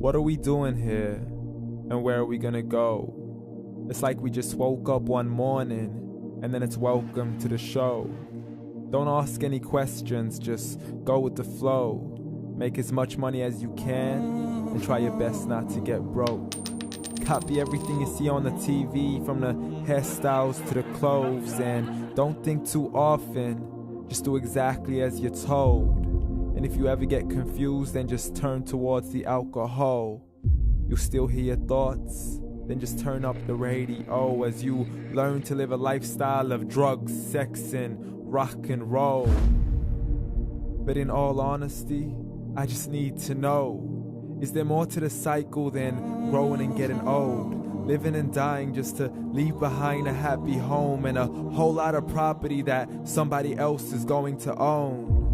What are we doing here? And where are we gonna go? It's like we just woke up one morning and then it's welcome to the show. Don't ask any questions, just go with the flow. Make as much money as you can and try your best not to get broke. Copy everything you see on the TV, from the hairstyles to the clothes, and don't think too often, just do exactly as you're told. And if you ever get confused, then just turn towards the alcohol. You'll still hear your thoughts, then just turn up the radio as you learn to live a lifestyle of drugs, sex, and rock and roll. But in all honesty, I just need to know, is there more to the cycle than growing and getting old? Living and dying just to leave behind a happy home and a whole lot of property that somebody else is going to own.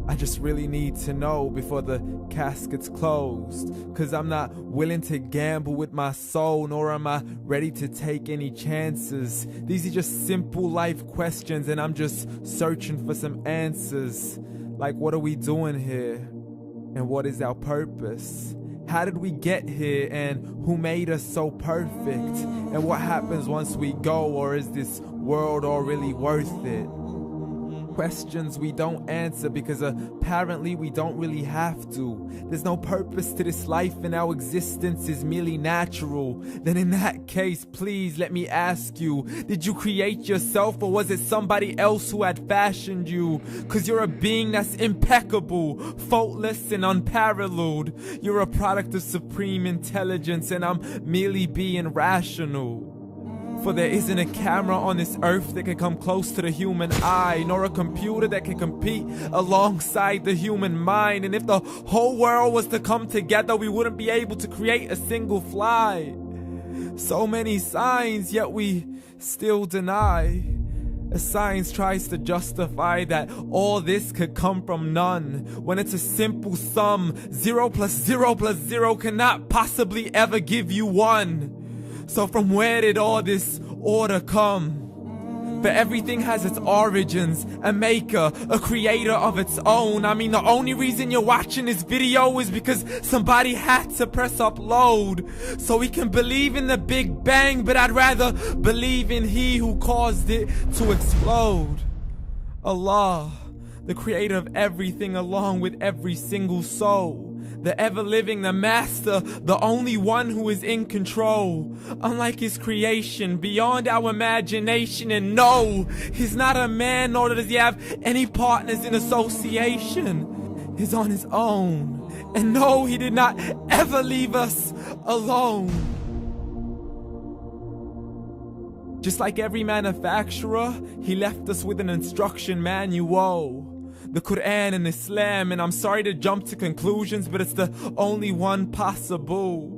I just really need to know before the casket's closed, 'cause I'm not willing to gamble with my soul, nor am I ready to take any chances. These are just simple life questions and I'm just searching for some answers. Like, what are we doing here? And what is our purpose? How did we get here, and who made us so perfect? And what happens once we go, or is this world all really worth it? Questions we don't answer because apparently we don't really have to. There's no purpose to this life and our existence is merely natural. Then in that case, please let me ask you, did you create yourself, or was it somebody else who had fashioned you? 'Cause you're a being that's impeccable, faultless and unparalleled. You're a product of supreme intelligence and I'm merely being rational. For there isn't a camera on this earth that can come close to the human eye, nor a computer that can compete alongside the human mind. And if the whole world was to come together, we wouldn't be able to create a single fly. So many signs, yet we still deny. As science tries to justify that all this could come from none, when it's a simple sum. 0 plus 0 plus 0 cannot possibly ever give you 1. So from where did all this order come? For everything has its origins, a maker, a creator of its own. I mean, the only reason you're watching this video is because somebody had to press upload. So we can believe in the Big Bang, but I'd rather believe in He who caused it to explode. Allah, the creator of everything along with every single soul. The ever-living, the master, the only one who is in control. Unlike his creation, beyond our imagination. And no, he's not a man, nor does he have any partners in association. He's on his own. And no, he did not ever leave us alone. Just like every manufacturer, he left us with an instruction manual. The Quran and Islam, and I'm sorry to jump to conclusions, but it's the only one possible.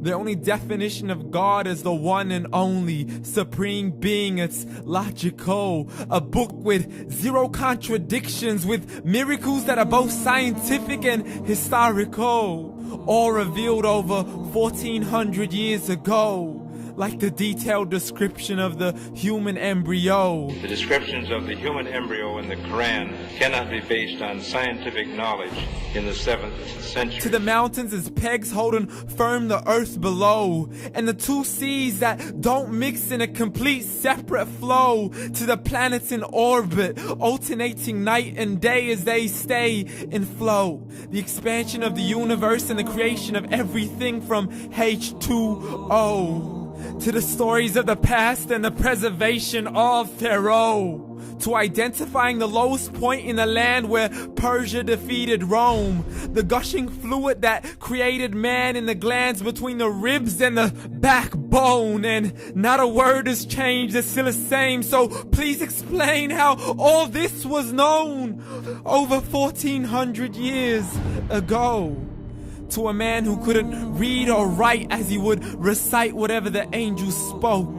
The only definition of God is the one and only supreme being. It's logical, a book with 0 contradictions, with miracles that are both scientific and historical, all revealed over 1400 years ago. Like the detailed description of the human embryo. The descriptions of the human embryo in the Quran cannot be based on scientific knowledge in the 7th century. To the mountains as pegs holding firm the earth below, and the 2 seas that don't mix in a complete separate flow. To the planets in orbit, alternating night and day as they stay in flow. The expansion of the universe and the creation of everything from H2O. To the stories of the past and the preservation of Pharaoh. To identifying the lowest point in the land where Persia defeated Rome. The gushing fluid that created man in the glands between the ribs and the backbone. And not a word has changed, it's still the same. So please explain how all this was known over 1400 years ago. To a man who couldn't read or write as he would recite whatever the angels spoke.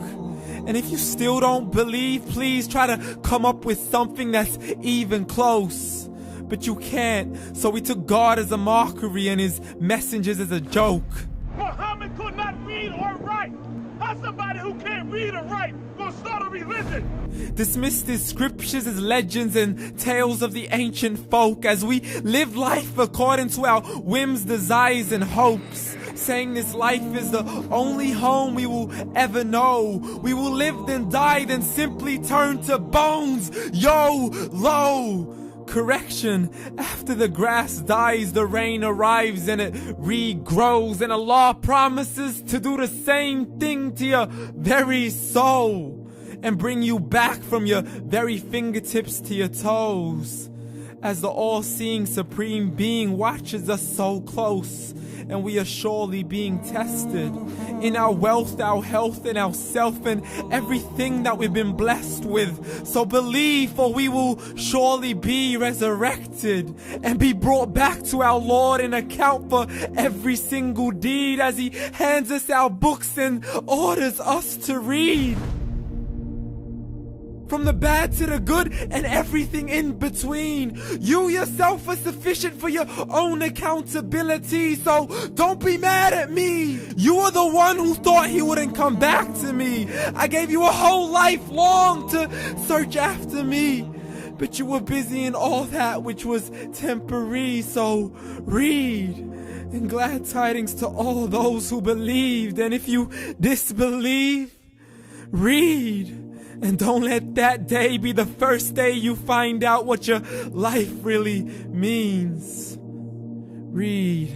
And if you still don't believe, please try to come up with something that's even close. But you can't, so we took God as a mockery and his messengers as a joke. Muhammad could not read or write. How's somebody who can't read or write gonna start a religion? Dismissed his scriptures as legends and tales of the ancient folk as we live life according to our whims, desires, and hopes. saying this life is the only home we will ever know. We will live then die, then simply turn to bones. YOLO! Correction, after the grass dies, the rain arrives and it regrows, and Allah promises to do the same thing to your very soul and bring you back from your very fingertips to your toes, as the all-seeing supreme being watches us so close, and we are surely being tested in our wealth, our health, and our self, and everything that we've been blessed with. So believe, for we will surely be resurrected and be brought back to our Lord and account for every single deed, as He hands us our books and orders us to read. From the bad to the good and everything in between. You yourself are sufficient for your own accountability, so don't be mad at me. You are the one who thought He wouldn't come back to me. I gave you a whole life long to search after me, but you were busy in all that which was temporary. So read, and glad tidings to all those who believed. And if you disbelieve, read. And don't let that day be the first day you find out what your life really means. Read.